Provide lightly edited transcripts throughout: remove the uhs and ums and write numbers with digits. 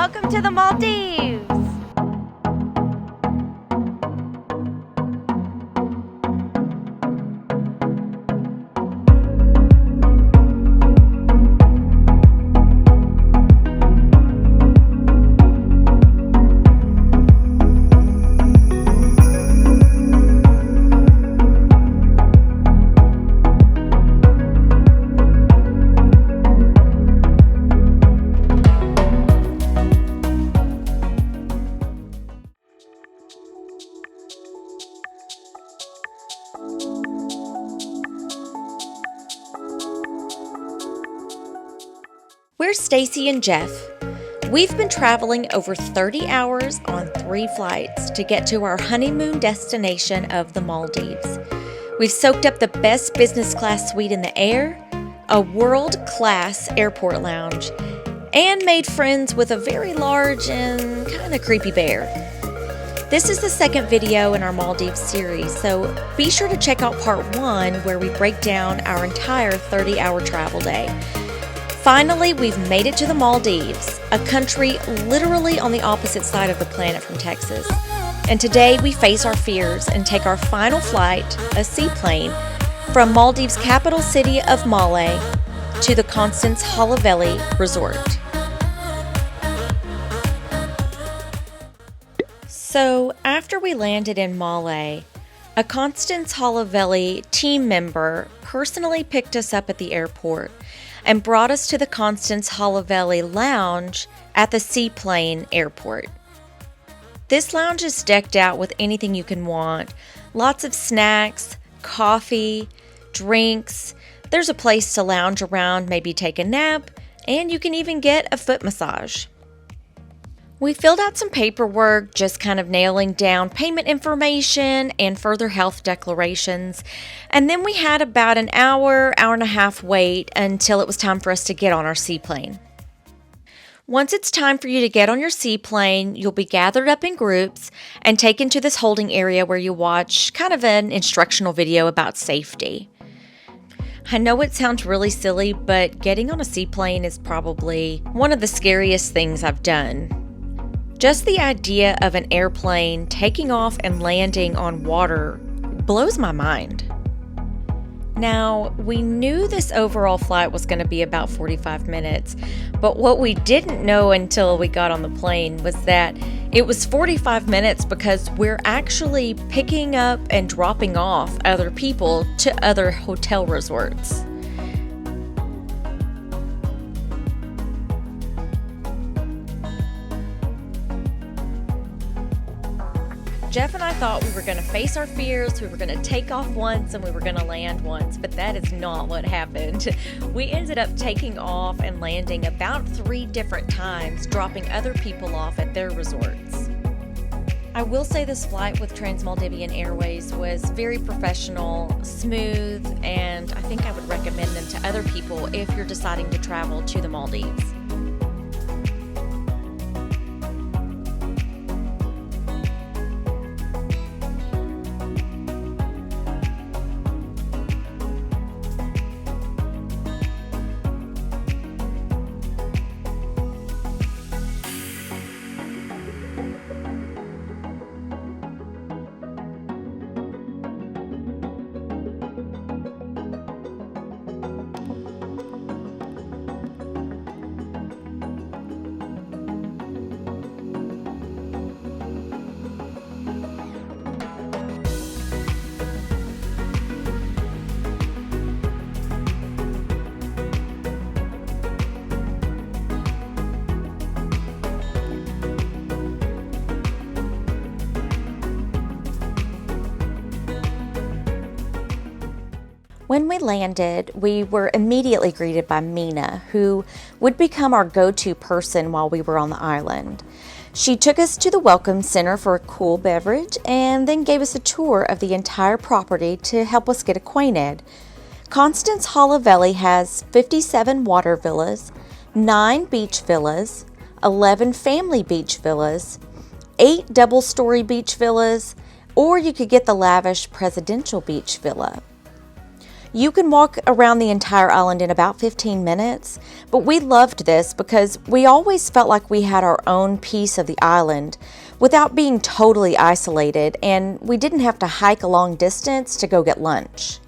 Welcome to the Maldives! We're Staci and Jeff. We've been traveling over 30 hours on 3 flights to get to our honeymoon destination of the Maldives. We've soaked up the best business class suite in the air, a world-class airport lounge, and made friends with a very large and kind of creepy bear. This is the second video in our Maldives series, so be sure to check out part 1 where we break down our entire 30-hour travel day. Finally, we've made it to the Maldives, a country literally on the opposite side of the planet from Texas. And today we face our fears and take our final flight, a seaplane, from Maldives' capital city of Malé to the Constance Halaveli resort. So, after we landed in Malé, a Constance Halaveli team member personally picked us up at the airport and brought us to the Constance Halaveli lounge at the seaplane airport. This lounge is decked out with anything you can want. Lots of snacks, coffee, drinks. There's a place to lounge around, maybe take a nap, and you can even get a foot massage. We filled out some paperwork, just kind of nailing down payment information and further health declarations. And then we had about an hour and a half wait until it was time for us to get on our seaplane. Once it's time for you to get on your seaplane, you'll be gathered up in groups and taken to this holding area where you watch kind of an instructional video about safety. I know it sounds really silly, but getting on a seaplane is probably one of the scariest things I've done. Just the idea of an airplane taking off and landing on water blows my mind. Now, we knew this overall flight was going to be about 45 minutes, but what we didn't know until we got on the plane was that it was 45 minutes because we're actually picking up and dropping off other people to other hotel resorts. Jeff and I thought we were going to face our fears, we were going to take off once, and we were going to land once, but that is not what happened. We ended up taking off and landing about 3 different times, dropping other people off at their resorts. I will say this flight with Trans-Maldivian Airways was very professional, smooth, and I think I would recommend them to other people if you're deciding to travel to the Maldives. When we landed, we were immediately greeted by Mina, who would become our go-to person while we were on the island. She took us to the Welcome Center for a cool beverage and then gave us a tour of the entire property to help us get acquainted. Constance Halaveli has 57 water villas, 9 beach villas, 11 family beach villas, 8 double-story beach villas, or you could get the lavish presidential beach villa. You can walk around the entire island in about 15 minutes, but we loved this because we always felt like we had our own piece of the island without being totally isolated, and we didn't have to hike a long distance to go get lunch.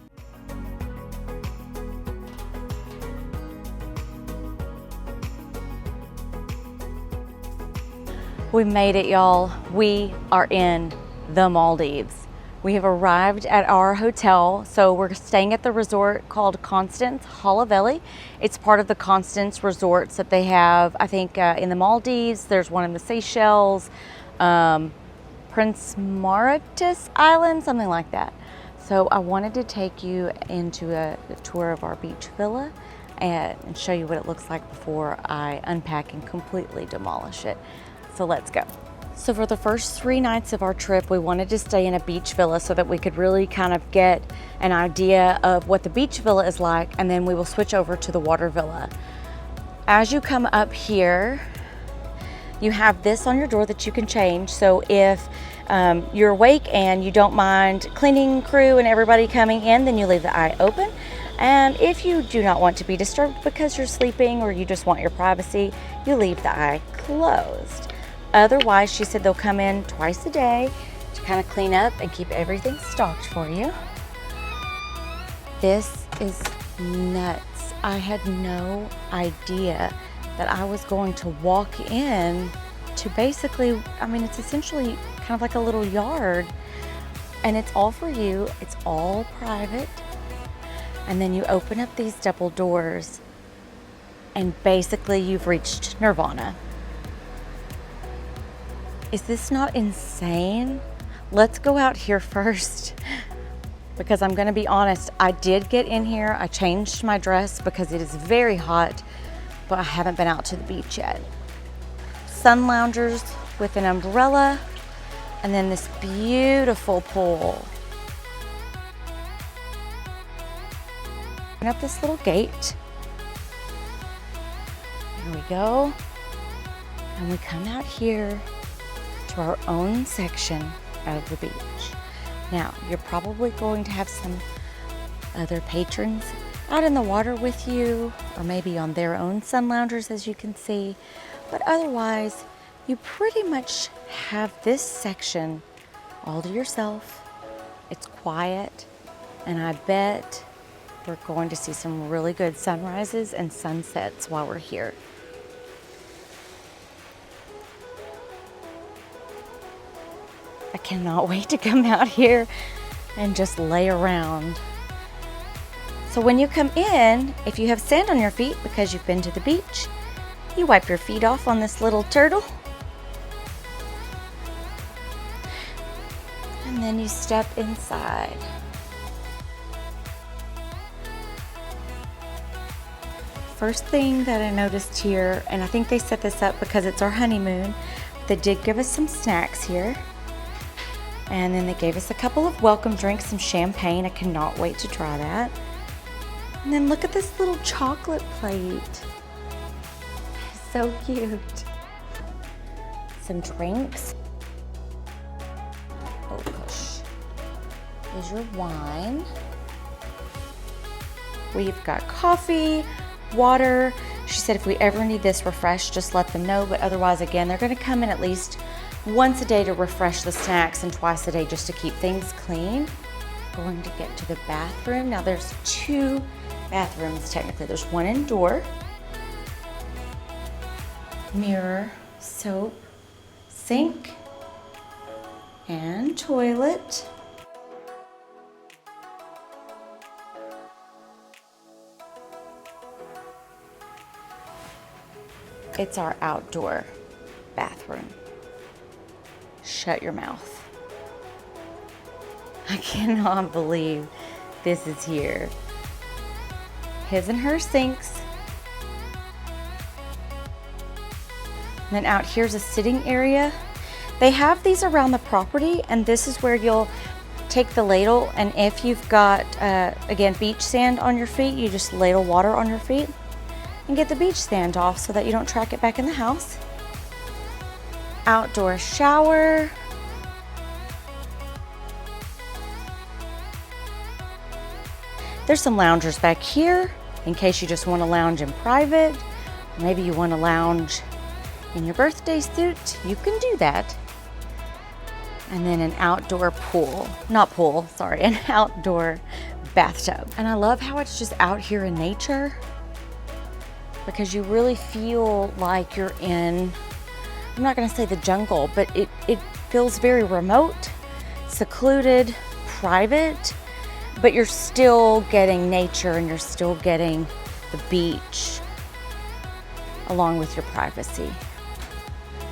We made it, y'all. We are in the Maldives. We have arrived at our hotel. So we're staying at the resort called Constance Halaveli. It's part of the Constance resorts that they have, I think, in the Maldives. There's one in the Seychelles, Prince Mauritius Island, something like that. So I wanted to take you into a tour of our beach villa and show you what it looks like before I unpack and completely demolish it. So let's go. So for the first 3 nights of our trip, we wanted to stay in a beach villa so that we could really kind of get an idea of what the beach villa is like, and then we will switch over to the water villa. As you come up here, you have this on your door that you can change. So if you're awake and you don't mind cleaning crew and everybody coming in, then you leave the eye open. And if you do not want to be disturbed because you're sleeping or you just want your privacy, you leave the eye closed. Otherwise, she said they'll come in twice a day to kind of clean up and keep everything stocked for you. This is nuts. I had no idea that I was going to walk in to basically, I mean, it's essentially kind of like a little yard, and it's all for you. It's all private. And then you open up these double doors and basically you've reached nirvana. Is this not insane? Let's go out here first because I'm gonna be honest, I did get in here, I changed my dress because it is very hot, but I haven't been out to the beach yet. Sun loungers with an umbrella, and then this beautiful pool. Open up this little gate. Here we go. And we come out here to our own section of the beach. Now, you're probably going to have some other patrons out in the water with you, or maybe on their own sun loungers, as you can see. But otherwise, you pretty much have this section all to yourself. It's quiet, and I bet we're going to see some really good sunrises and sunsets while we're here. I cannot wait to come out here and just lay around. So when you come in, if you have sand on your feet because you've been to the beach, you wipe your feet off on this little turtle. And then you step inside. First thing that I noticed here, and I think they set this up because it's our honeymoon, they did give us some snacks here. And then they gave us a couple of welcome drinks, some champagne. I cannot wait to try that. And then look at this little chocolate plate. So cute. Some drinks. Oh gosh. Here's your wine. We've got coffee, water. She said if we ever need this refreshed, just let them know. But otherwise, again, they're going to come in at least once a day to refresh the snacks and twice a day just to keep things clean. Going to get to the bathroom. Now there's 2 bathrooms technically. There's one indoor. Mirror, soap, sink, and toilet. It's our outdoor bathroom. Shut your mouth. I cannot believe this is here. His and her sinks. And then out here's a sitting area. They have these around the property, and this is where you'll take the ladle, and if you've got, again, beach sand on your feet, you just ladle water on your feet and get the beach sand off so that you don't track it back in the house. Outdoor shower. There's some loungers back here in case you just want to lounge in private. Maybe you want to lounge in your birthday suit. You can do that. And then an outdoor pool. Not pool, sorry, an outdoor bathtub. And I love how it's just out here in nature because you really feel like you're in, I'm not gonna say the jungle, but it feels very remote, secluded, private, but you're still getting nature and you're still getting the beach along with your privacy.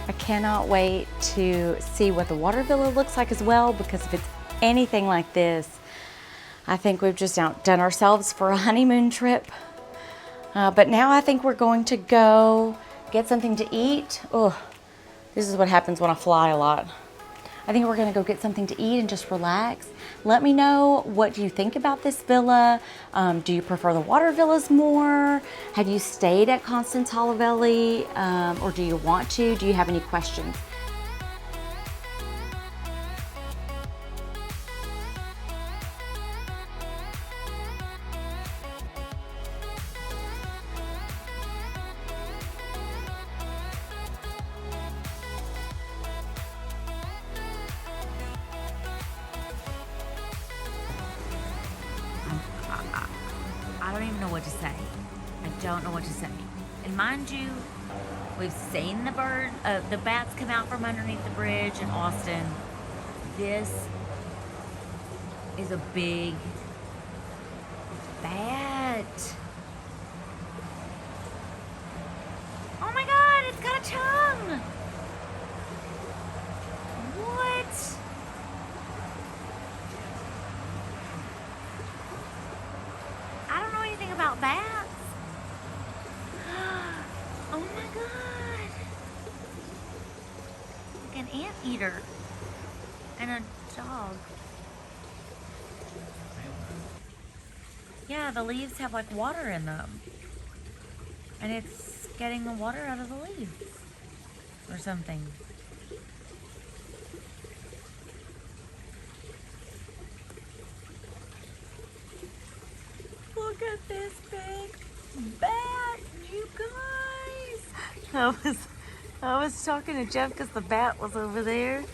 I cannot wait to see what the water villa looks like as well, because if it's anything like this, I think we've just outdone ourselves for a honeymoon trip. But now I think we're going to go get something to eat. Oh, this is what happens when I fly a lot. I think we're gonna go get something to eat and just relax. Let me know, what do you think about this villa? Do you prefer the water villas more? Have you stayed at Constance Halaveli, or do you want to? Do you have any questions? I don't even know what to say. I don't know what to say. And mind you, we've seen the bats come out from underneath the bridge in Austin. This is a big bat. Oh my God, it's got a tongue. What? I don't know anything about bats. Oh my God. Like an anteater and a dog. Yeah, the leaves have like water in them. And it's getting the water out of the leaves or something. Look at this big bat, you guys. I was talking to Jeff because the bat was over there.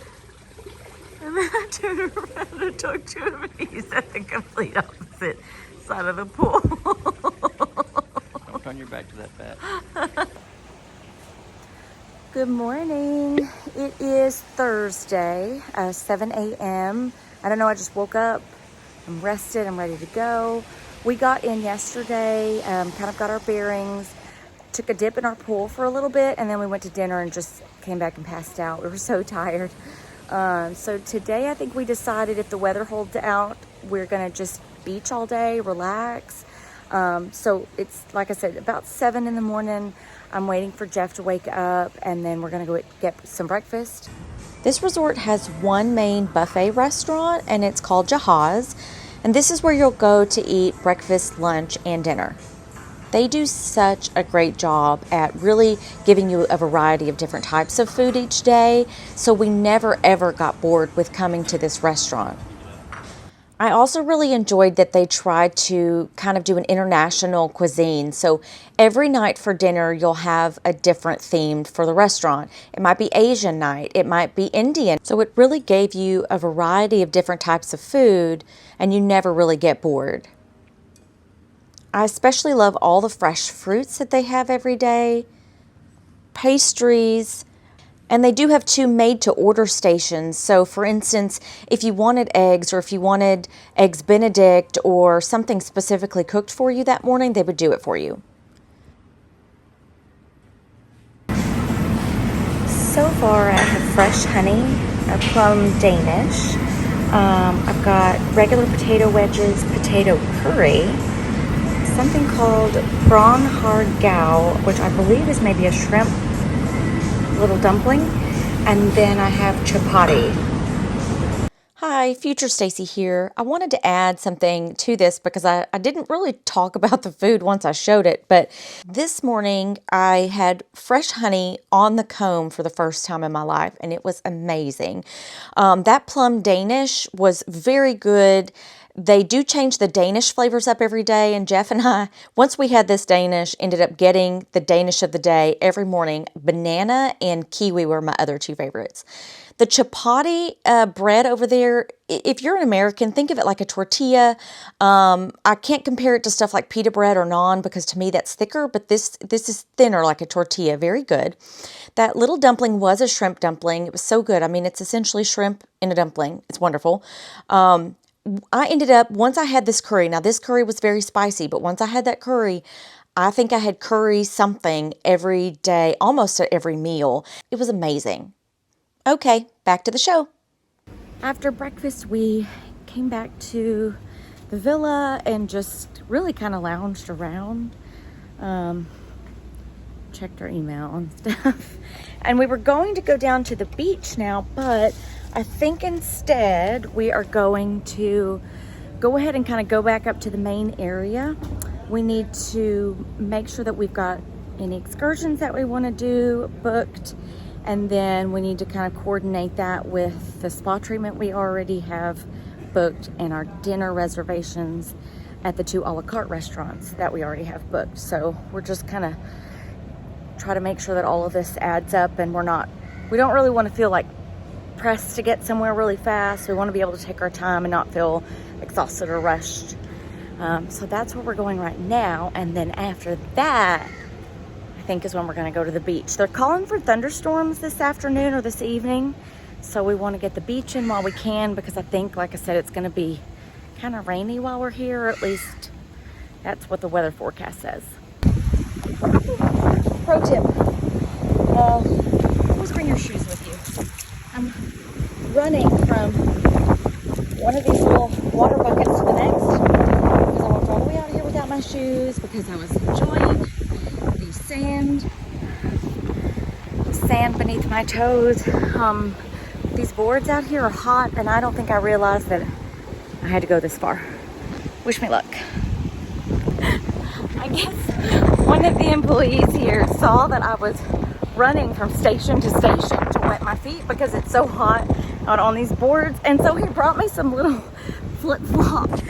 And then I turned around and talked to him and he's at the complete opposite side of the pool. Don't turn your back to that bat. Good morning. It is Thursday, 7 a.m. I don't know, I just woke up. I'm rested, I'm ready to go. We got in yesterday, kind of got our bearings, took a dip in our pool for a little bit, and then we went to dinner and just came back and passed out. We were so tired. So today I think we decided if the weather holds out, we're gonna just beach all day, relax. So it's, like I said, about 7 in the morning. I'm waiting for Jeff to wake up, and then we're gonna go get some breakfast. This resort has one main buffet restaurant, and it's called Jahaz. And this is where you'll go to eat breakfast, lunch, and dinner. They do such a great job at really giving you a variety of different types of food each day. So we never ever got bored with coming to this restaurant. I also really enjoyed that they tried to kind of do an international cuisine. So every night for dinner, you'll have a different theme for the restaurant. It might be Asian night, it might be Indian. So it really gave you a variety of different types of food, and you never really get bored. I especially love all the fresh fruits that they have every day, pastries, and they do have 2 made-to-order stations. So, for instance, if you wanted eggs, or if you wanted eggs Benedict or something specifically cooked for you that morning, they would do it for you. So far, I have fresh honey, a plum Danish. I've got regular potato wedges, potato curry, something called prawn har gao, which I believe is maybe a shrimp little dumpling, and then I have chapati. Hi, Future Staci here. I wanted to add something to this because I didn't really talk about the food once I showed it, but this morning I had fresh honey on the comb for the first time in my life, and it was amazing. That plum Danish was very good. They do change the Danish flavors up every day, and Jeff and I, once we had this Danish, ended up getting the Danish of the day every morning. Banana and kiwi were my other two favorites. The chapati bread over there, if you're an American, think of it like a tortilla. I can't compare it to stuff like pita bread or naan because to me that's thicker, but this is thinner like a tortilla. Very good. That little dumpling was a shrimp dumpling. It was so good. I mean, it's essentially shrimp in a dumpling. It's wonderful. I ended up, once I had this curry, now this curry was very spicy, but once I had that curry, I think I had curry something every day, almost at every meal. It was amazing. Okay, back to the show. After breakfast, we came back to the villa and just really kind of lounged around. Checked our email and stuff. And we were going to go down to the beach now, but I think instead we are going to go ahead and kind of go back up to the main area. We need to make sure that we've got any excursions that we want to do booked. And then we need to kind of coordinate that with the spa treatment we already have booked and our dinner reservations at the 2 a la carte restaurants that we already have booked. So we're just kind of try to make sure that all of this adds up, and we don't really want to feel like pressed to get somewhere really fast. We want to be able to take our time and not feel exhausted or rushed. So that's where we're going right now. And then after that, I think is when we're going to go to the beach. They're calling for thunderstorms this afternoon or this evening. So we want to get the beach in while we can, because I think, like I said, it's going to be kind of rainy while we're here, or at least that's what the weather forecast says. Pro tip, always bring your shoes with you. I'm running from one of these little water buckets to the next because I walked all the way out here without my shoes because I was enjoying the sand beneath my toes. These boards out here are hot, and I don't think I realized that I had to go this far. Wish me luck. I guess one of the employees here saw that I was running from station to station to wet my feet because it's so hot out on these boards, and so he brought me some little flip-flops.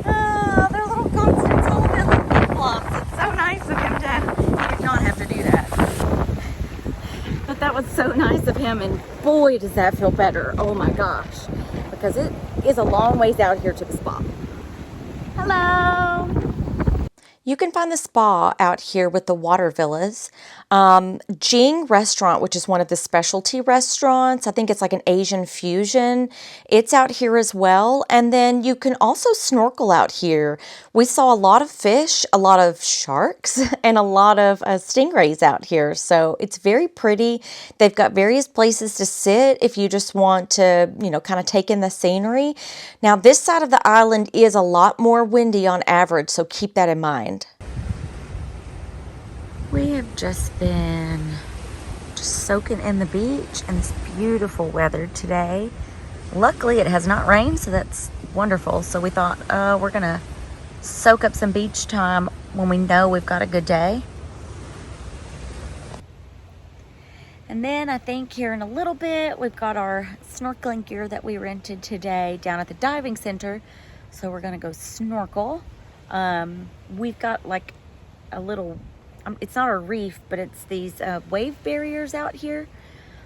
They're little Constance Halaveli flip-flops. It's so nice of him to did not have to do that. But that was so nice of him, and boy does that feel better. Oh my gosh, because it is a long ways out here to the spa. Hello! You can find the spa out here with the water villas. Jing Restaurant, which is one of the specialty restaurants, I think it's like an Asian fusion. It's out here as well. And then you can also snorkel out here. We saw a lot of fish, a lot of sharks, and a lot of stingrays out here. So it's very pretty. They've got various places to sit if you just want to, kind of take in the scenery. Now, this side of the island is a lot more windy on average, so keep that in mind. We have just been soaking in the beach and this beautiful weather today. Luckily, it has not rained, so that's wonderful. So we thought, we're going to soak up some beach time when we know we've got a good day. And then I think here in a little bit, we've got our snorkeling gear that we rented today down at the diving center. So we're going to go snorkel. We've got like a little... it's not a reef, but it's these wave barriers out here,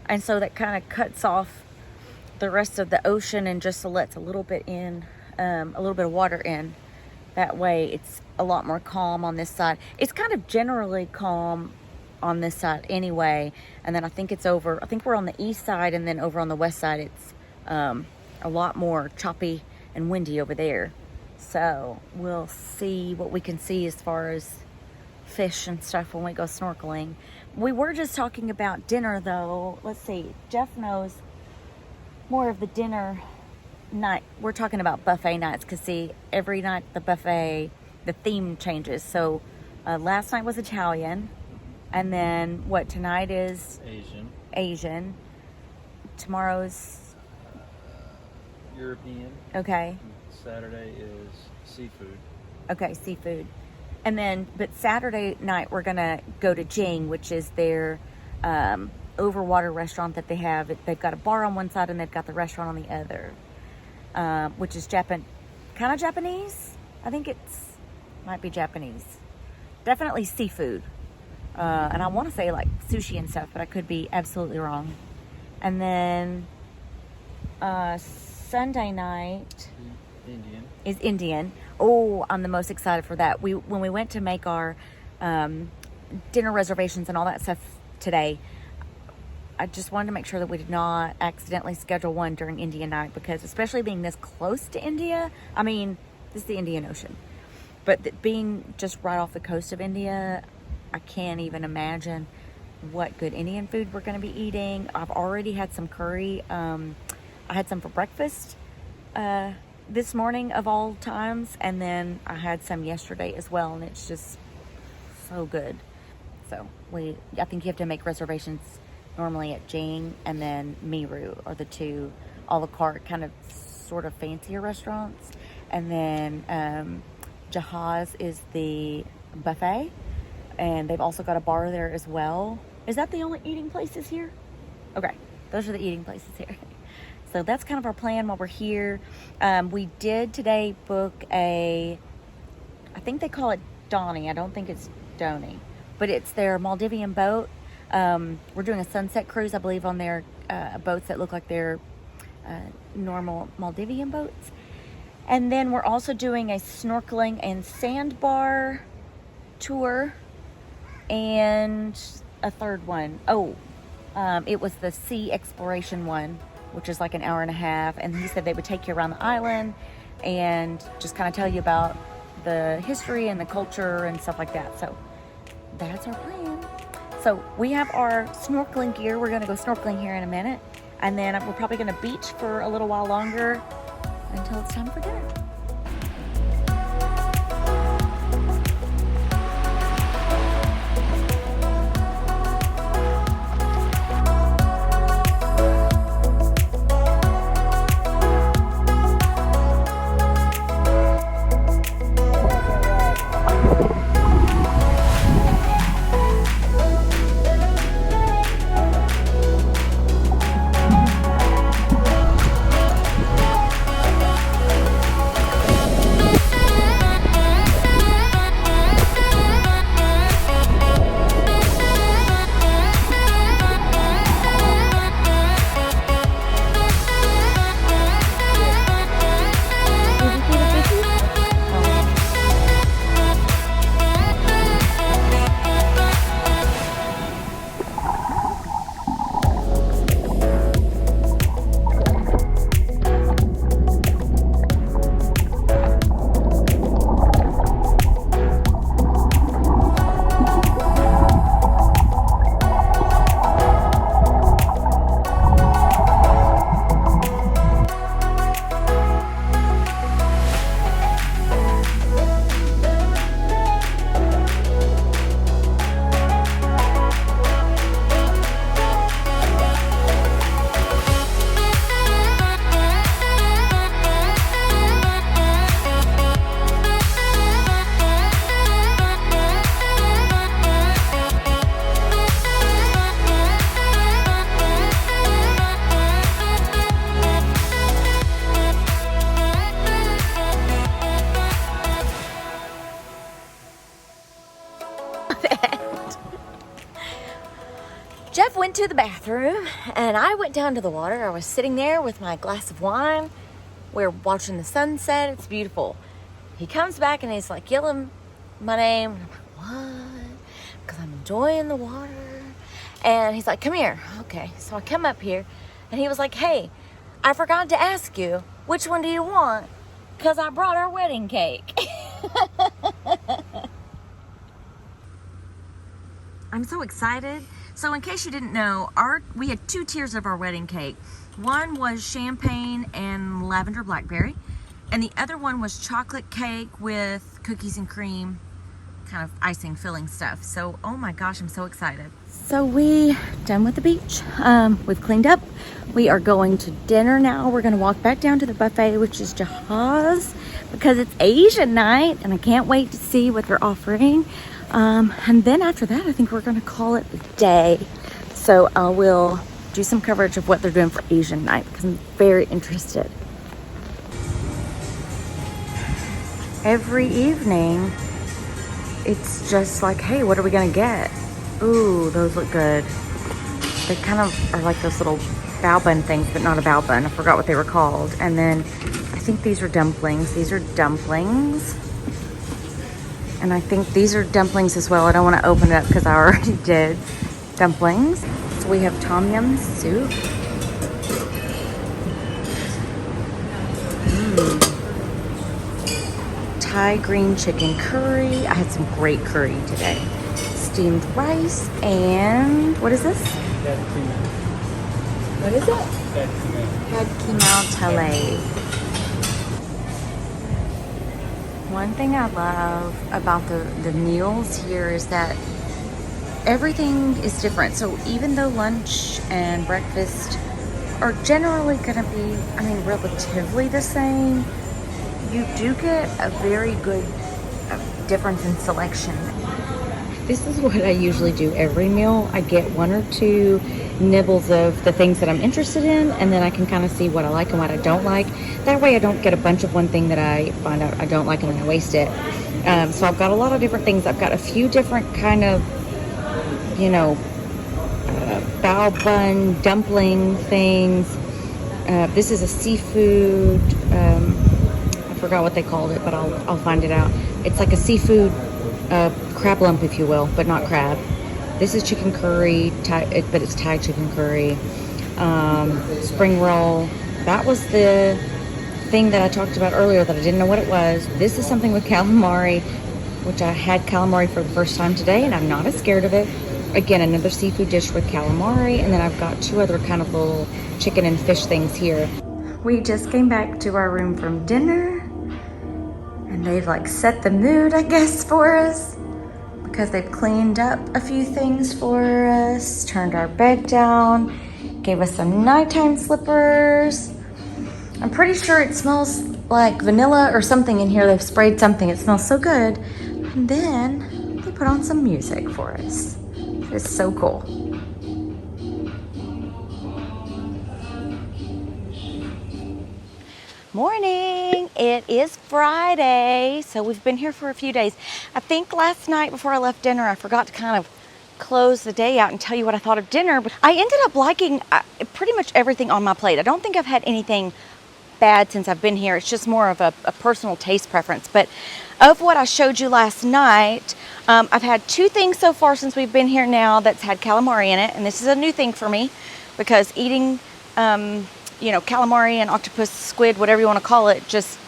and so that kind of cuts off the rest of the ocean and just lets a little bit in, a little bit of water in. That way it's a lot more calm on this side. It's kind of generally calm on this side anyway, and then I think we're on the east side, and then over on the west side it's a lot more choppy and windy over there. So we'll see what we can see as far as fish and stuff when we go snorkeling. We were just talking about dinner though. Let's see, Jeff knows more of the dinner night. We're talking about buffet nights because see, every night the buffet, the theme changes. So last night was Italian, and then tonight is Asian. Tomorrow's European. Okay. Saturday is seafood. Okay, seafood. And then, but Saturday night, we're going to go to Jing, which is their overwater restaurant that they have. They've got a bar on one side and they've got the restaurant on the other, which is kind of Japanese. I think might be Japanese. Definitely seafood. And I want to say like sushi and stuff, but I could be absolutely wrong. And then Sunday night is Indian. Oh, I'm the most excited for that. When we went to make our dinner reservations and all that stuff today, I just wanted to make sure that we did not accidentally schedule one during Indian night, because especially being this close to India, I mean, this is the Indian Ocean, but being just right off the coast of India, I can't even imagine what good Indian food we're going to be eating. I've already had some curry. I had some for breakfast this morning of all times, and then I had some yesterday as well, and it's just so good. So I think you have to make reservations normally at Jing and then Miru are the two a la carte kind of sort of fancier restaurants, and then Jahaz is the buffet, and they've also got a bar there as well. Is that the only eating places here? Okay, those are the eating places here. So that's kind of our plan while we're here. We did today book I think they call it Donny. I don't think it's Donny, but it's their Maldivian boat. We're doing a sunset cruise, I believe, on their boats that look like they're normal Maldivian boats. And then we're also doing a snorkeling and sandbar tour, and a third one. It was the sea exploration one, which is like an hour and a half. And he said they would take you around the island and just kind of tell you about the history and the culture and stuff like that. So that's our plan. So we have our snorkeling gear. We're going to go snorkeling here in a minute. And then we're probably going to beach for a little while longer until it's time for dinner. Jeff went to the bathroom and I went down to the water. I was sitting there with my glass of wine. We're watching the sunset. It's beautiful. He comes back and he's like yelling my name. And I'm like, what? Because I'm enjoying the water. And he's like, come here. Okay. So I come up here and he was like, hey, I forgot to ask you, which one do you want? Because I brought our wedding cake. I'm so excited. So in case you didn't know, we had 2 tiers of our wedding cake. One was champagne and lavender blackberry, and the other one was chocolate cake with cookies and cream, kind of icing filling stuff. So, oh my gosh, I'm so excited. So we done with the beach. We've cleaned up. We are going to dinner now. We're gonna walk back down to the buffet, which is Jahaz, because it's Asian night, and I can't wait to see what they're offering. And then after that, I think we're gonna call it a day. So I will do some coverage of what they're doing for Asian night because I'm very interested. every evening, it's just like, hey, what are we gonna get? Ooh, those look good. They kind of are like those little bao bun things, but not a bao bun. I forgot what they were called. And then I think these are dumplings. These are dumplings. And I think these are dumplings as well. I don't want to open it up because I already did. Dumplings. So we have tom yum soup. Thai green chicken curry. I had some great curry today. Steamed rice and what is this? What is it? Pad Kimao Tale. One thing I love about the meals here is that everything is different. So even though lunch and breakfast are generally going to be, relatively the same, you do get a very good difference in selection. This is what I usually do every meal. I get one or two nibbles of the things that I'm interested in, and then I can kind of see what I like and what I don't like. That way I don't get a bunch of one thing that I find out I don't like and then I waste it. So I've got a lot of different things. I've got a few different kind of, bao bun dumpling things. This is a seafood, I forgot what they called it, but I'll find it out. It's like a seafood crab lump, if you will, but not crab. This is chicken curry, but it's Thai chicken curry. Spring roll. That was the thing that I talked about earlier that I didn't know what it was. This is something with calamari, which I had calamari for the first time today, and I'm not as scared of it. Again, another seafood dish with calamari, and then I've got two other kind of little chicken and fish things here. We just came back to our room from dinner, and they've like set the mood, I guess, for us, because they've cleaned up a few things for us, turned our bed down, gave us some nighttime slippers. I'm pretty sure it smells like vanilla or something in here. They've sprayed something. It smells so good. And then they put on some music for us. It's so cool. Morning. It is Friday, so we've been here for a few days. I think last night before I left dinner, I forgot to kind of close the day out and tell you what I thought of dinner, but I ended up liking pretty much everything on my plate. I don't think I've had anything bad since I've been here. It's just more of a personal taste preference. But of what I showed you last night, I've had two things so far since we've been here now that's had calamari in it, and this is a new thing for me because eating calamari and octopus, squid, whatever you want to call it, just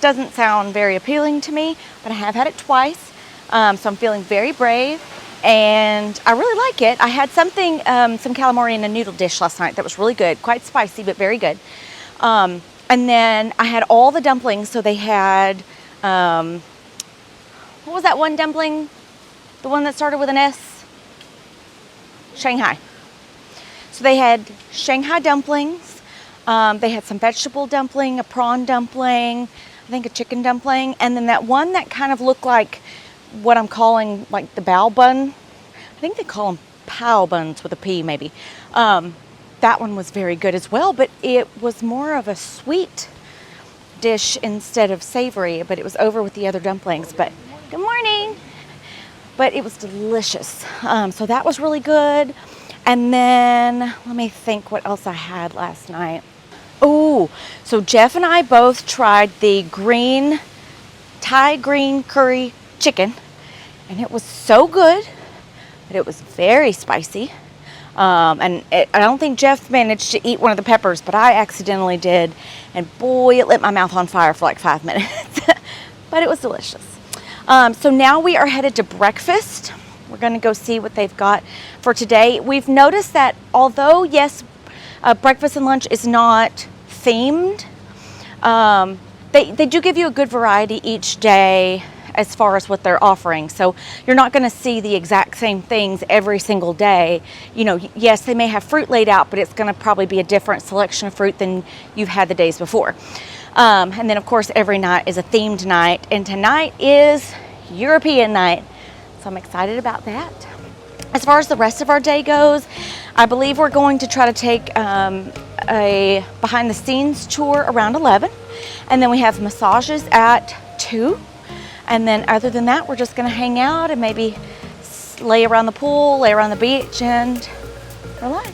doesn't sound very appealing to me, but I have had it twice, so I'm feeling very brave, and I really like it. I had some calamari in a noodle dish last night that was really good, quite spicy, but very good. And then I had all the dumplings, so they had, what was that one dumpling? The one that started with an S? Shanghai. So they had Shanghai dumplings, they had some vegetable dumpling, a prawn dumpling, I think a chicken dumpling, and then that one that kind of looked like what I'm calling like the bao bun. I think they call them pao buns with a P maybe. That one was very good as well, but it was more of a sweet dish instead of savory, but it was over with the other dumplings. But good morning. But it was delicious. So that was really good. And then let me think what else I had last night. Oh, so Jeff and I both tried the Thai green curry chicken, and it was so good, but it was very spicy. I don't think Jeff managed to eat one of the peppers, but I accidentally did, and boy, it lit my mouth on fire for like 5 minutes. But it was delicious. So now we are headed to breakfast. We're going to go see what they've got for today. We've noticed that although, yes, breakfast and lunch is not themed, they do give you a good variety each day as far as what they're offering. So you're not going to see the exact same things every single day. Yes, they may have fruit laid out, but it's going to probably be a different selection of fruit than you've had the days before. And then, of course, every night is a themed night, and tonight is European night. So I'm excited about that. As far as the rest of our day goes, I believe we're going to try to take a behind the scenes tour around 11. And then we have massages at 2. And then other than that, we're just gonna hang out and maybe lay around the pool, lay around the beach, and relax.